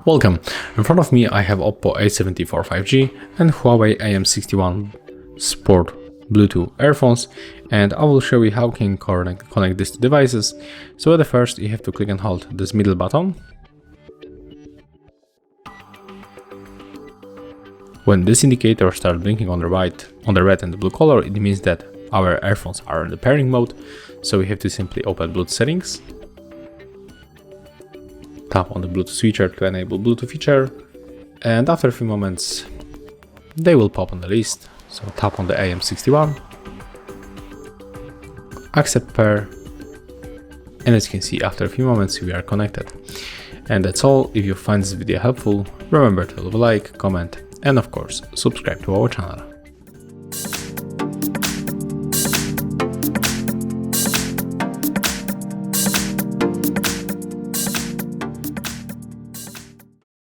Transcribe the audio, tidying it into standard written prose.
Welcome. In front of me I have OPPO A74 5G and HUAWEI AM61 Sport Bluetooth earphones, and I will show you how you can connect these two devices. So at the first you have to click and hold this middle button. When this indicator starts blinking on the red and the blue color, it means that our earphones are in the pairing mode. So we have to simply open Bluetooth settings, tap on the Bluetooth switcher to enable Bluetooth feature, and after a few moments they will pop on the list. So tap on the AM61, accept pair, and as you can see, after a few moments we are connected. And that's all. If you find this video helpful, remember to leave a like, comment, and of course subscribe to our channel.